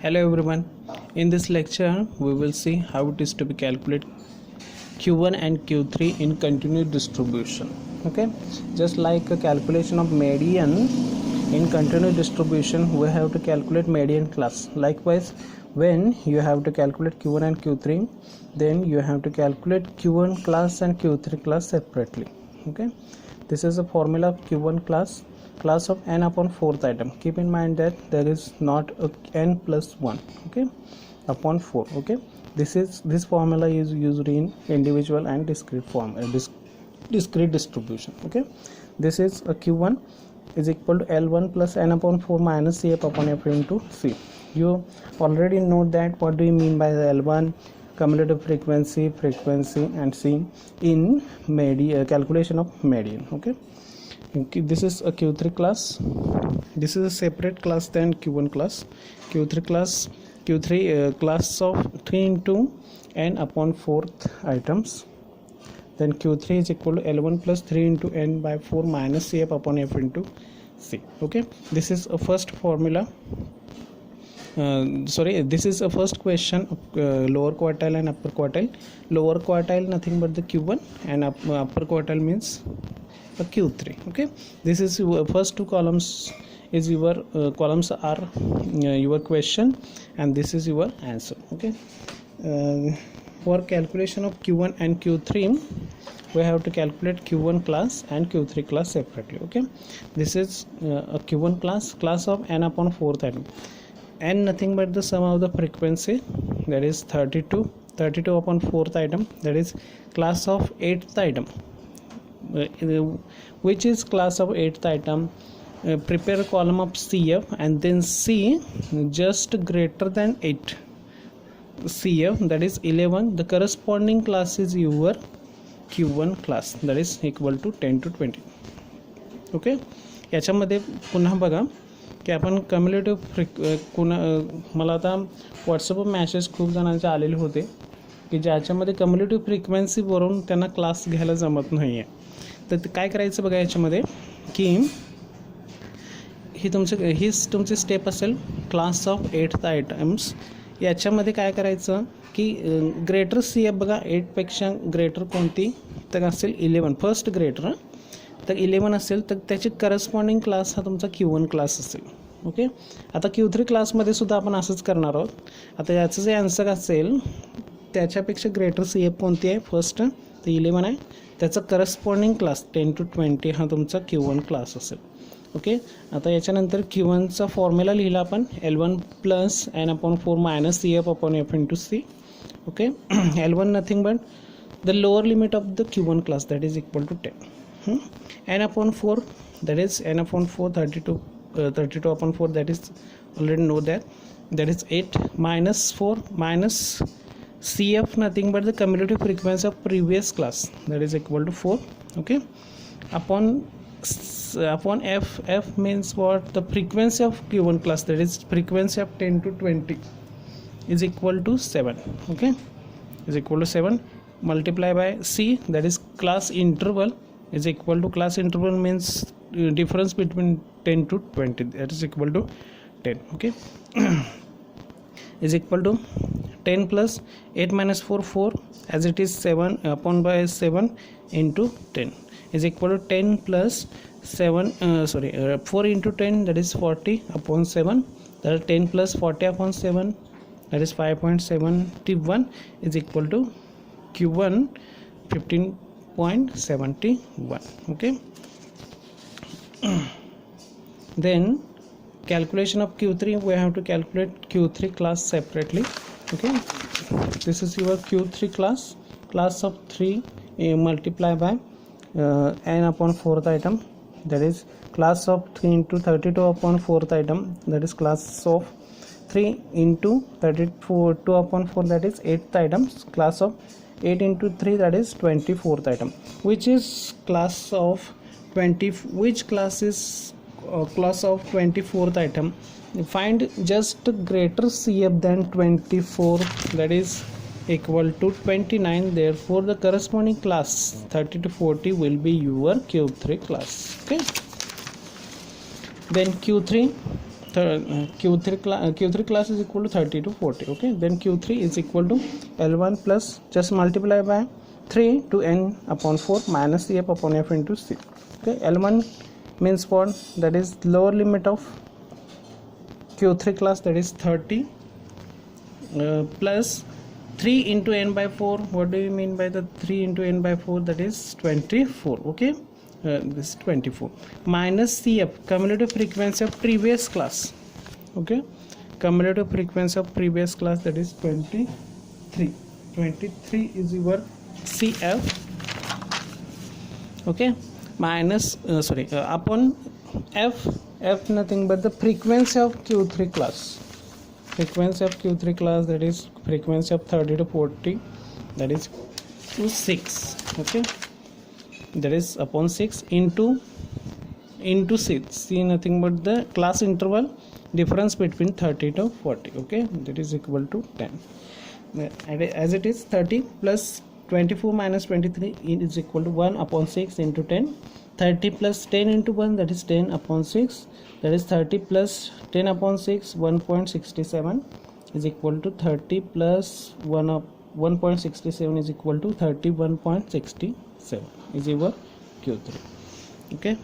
Hello everyone. In this lecture we will see how it is to be calculate Q1 and Q3 in continuous distribution. Okay, just like a calculation of median in continuous distribution, we have to calculate median class. Likewise, when you have to calculate Q1 and Q3, then you have to calculate Q1 class and Q3 class separately. Okay, this is a formula of Q1 class of n upon fourth item. Keep in mind that there is not a n plus 1, okay, upon 4. Okay, this formula is used in individual and discrete form, discrete distribution. Okay, this is a Q1 is equal to L1 plus n upon 4 minus CF upon F into C. You already know that what do you mean by the L1, cumulative frequency, and C in calculation of median. Okay, this is a Q3 class. This is a separate class than Q1 class. Q3 class of 3 into n upon 4th items. Then Q3 is equal to L1 plus 3 into n by 4 minus CF upon F into C. Okay, this is a first formula. This is a first question of lower quartile and upper quartile. Lower quartile nothing but the Q1, and upper quartile means a Q3. Okay, this is your first two columns is your columns are your question, and this is your answer. Okay, for calculation of Q1 and Q3, we have to calculate Q1 class and Q3 class separately. Okay, this is a Q1 class of n upon 4th item. N nothing but the sum of the frequency, that is 32 upon 4th item, that is class of 8th item. Which is class of 8th item? Prepare a column of CF and then C just greater than 8. CF, that is 11, the corresponding class is your Q1 class, that is equal to 10 to 20. Okay, याच्यामध्ये पुन्हा बघा की आपण कम्युलेटिव्ह मला आता व्हॉट्सअपवर message खूप जणांचे आलेले होते की ज्याच्यामध्ये कम्युलेटिव्ह फ्रिक्वेन्सीवरून त्यांना क्लास घ्यायला जमत नाही आहे. तर काय करायचं बघा, याच्यामध्ये की हीच तुमची स्टेप असेल क्लास ऑफ 8th आयटम्स. याच्यामध्ये काय करायचं की ग्रेटर सी एफ बघा, 8पेक्षा ग्रेटर कोणती तर असेल 11, फर्स्ट ग्रेटर तर 11 असेल तर त्याची करस्पॉन्डिंग क्लास हा तुमचा Q1 क्लास असेल. ओके, आता Q3 क्लासमध्ये सुद्धा आपण असंच करणार आहोत. आता याचं जे आन्सर असेल त्याच्यापेक्षा ग्रेटर सी एफ कोणती आहे, फर्स्ट तर 11 आहे, त्याचा करस्पॉन्डिंग क्लास 10 to 20 हा तुमचा Q1 क्लास असेल. ओके, आता याच्यानंतर Q1चा फॉर्म्युला लिहिला आपण, L1 plus n upon 4 minus CF upon F into C. Okay, L1 nothing but the lower limit of the Q1 class, that is equal to 10. n upon 4, that is n upon 4, 32 upon 4, that is already know that is 8 minus 4 minus CF nothing but the cumulative frequency of previous class, that is equal to 4. Okay, upon F means what? The frequency of Q1 class, that is frequency of 10 to 20 is equal to 7. Okay, is equal to 7 multiply by C, that is class interval, is equal to class interval means difference between 10 to 20, that is equal to 10. Okay, is equal to 10 plus 8 minus 4 as it is 7 upon by 7 into 10 is equal to 10 plus 4 into 10, that is 40 upon 7, that is 10 plus 40 upon 7, that is 5.71 is equal to Q1 15.71. okay, then calculation of Q3, we have to calculate Q3 class separately. Okay, this is your Q3 class of 3 multiply by n upon 4th item, that is class of 3 into 32 upon 4th item, that is class of 3 into 32 upon 4, that is 8th item, class of 8 into 3, that is 24th item. Which is class of 20, which class is class of 24th item? Find just greater CF than 24, that is equal to 29. Therefore the corresponding class 30 to 40 will be your Q3 class. Okay, then Q3 Q3 class is equal to 30 to 40. Okay, then Q3 is equal to L1 plus, just multiply by 3 to n upon 4 minus CF upon F into C. Okay, L1 means what? That is lower limit of Q3 class, that is 30 plus 3 into n by 4. What do you mean by the 3 into n by 4? That is 24. Okay, this is 24 minus CF, cumulative frequency of previous class. Okay, cumulative frequency of previous class, that is 23. 23 is your CF. Okay, minus upon F nothing but the frequency of Q3 class. Frequency of Q3 class, that is frequency of 30 to 40, that is 6. Okay, that is upon 6 into 6. See, nothing but the class interval difference between 30 to 40. Okay, that is equal to 10. As it is 30 plus 24 minus 23 is equal to 1 upon 6 into 10. 30 plus 10 into 1, that is 10 upon 6, that is 30 plus 10 upon 6, 1.67 is equal to 30 plus 1 of 1.67 is equal to 31.67 is your Q3. Okay.